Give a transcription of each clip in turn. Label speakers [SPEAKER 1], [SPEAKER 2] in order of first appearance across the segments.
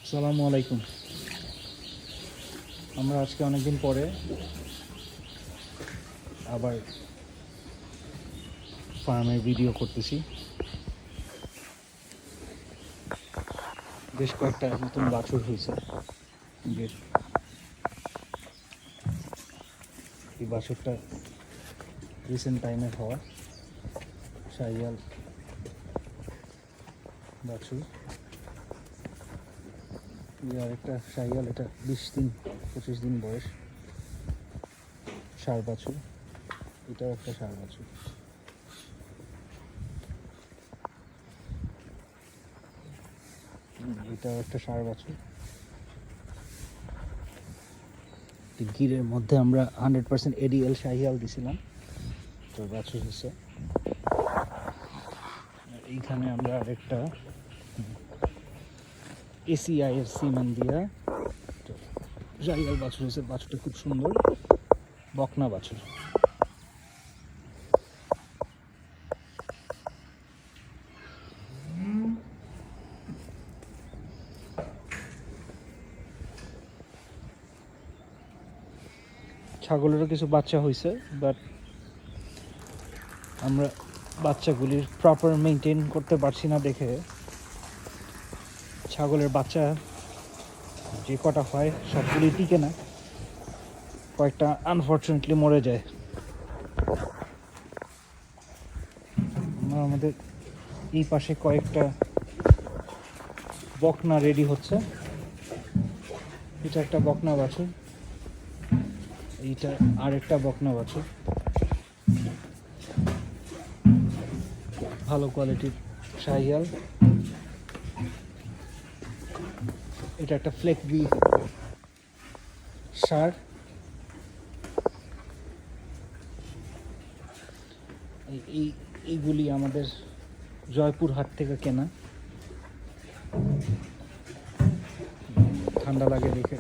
[SPEAKER 1] আসসালামু আলাইকুম। আমরা আজকে অনেকদিন পরে আবার ফার্মের ভিডিও করতেছি। বেশ কয়েকটা নতুন বাছুর হয়েছে। এই বাছুরটা রিসেন্ট টাইমের হওয়া শাহিয়াল বাছুর। আর একটা শাহিয়াল, এটা 20-25 দিন বয়স, ষাঁড় বাছুর। এটাও একটা ষাঁড় বাছুর। এটাও একটা ষাঁড় বাছুর। গিরের মধ্যে আমরা 100% এডিএল শাহিয়াল দিছিলাম, তো বাছুর হচ্ছে। এইখানে আমরা আরেকটা এসিআই এর সিমেন্ট দিয়া শাহিয়াল বাছুর হচ্ছে। বাছুরটা খুব সুন্দর, বকনা বাছুর। ছাগলেরও কিছু বাচ্চা হয়েছে, বাট আমরা বাচ্চাগুলির প্রপার মেনটেন করতে পারছি না দেখে ছাগলের বাচ্চা যে কটা হয় সবগুলি টিকে না, কয়েকটা আনফর্চুনেটলি মরে যায়। আমাদের এই পাশে কয়েকটা বকনা রেডি হচ্ছে। এটা একটা বকনা বাছুর, এইটা আরেকটা বকনা বাছুর, ভালো কোয়ালিটির শাহিয়াল। এটা একটা ফ্লেক বি ষাঁড়। এইগুলি আমাদের জয়পুর হাট থেকে কেনা। ঠান্ডা লাগে দেখে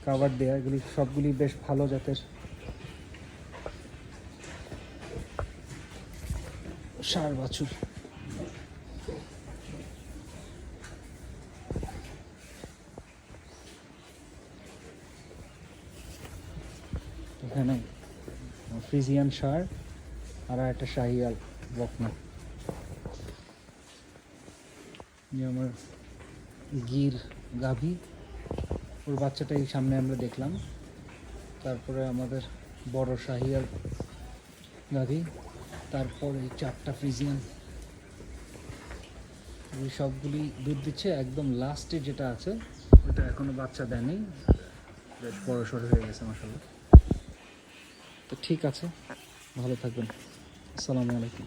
[SPEAKER 1] কাভার দেয়া। এগুলি সবগুলি বেশ ভালো জাতের ষাঁড় বাছুর। এখানে ফ্রিজিয়ান ষাঁড় আর একটা শাহিয়াল বকনা। আমার গির গাভী, ওর বাচ্চাটা এই সামনে আমরা দেখলাম। তারপরে আমাদের বড় শাহিয়াল গাভী, তারপরে 4টা ফ্রিজিয়ান। এই সবগুলি দুধ দিচ্ছে। একদম লাস্টে যেটা আছে ওটা এখনো বাচ্চা দেয়নি, বেশ বড় সড়ো হয়ে গেছে মাশাআল্লাহ। তো ঠিক আছে, ভালো থাকবেন। আসসালামু আলাইকুম।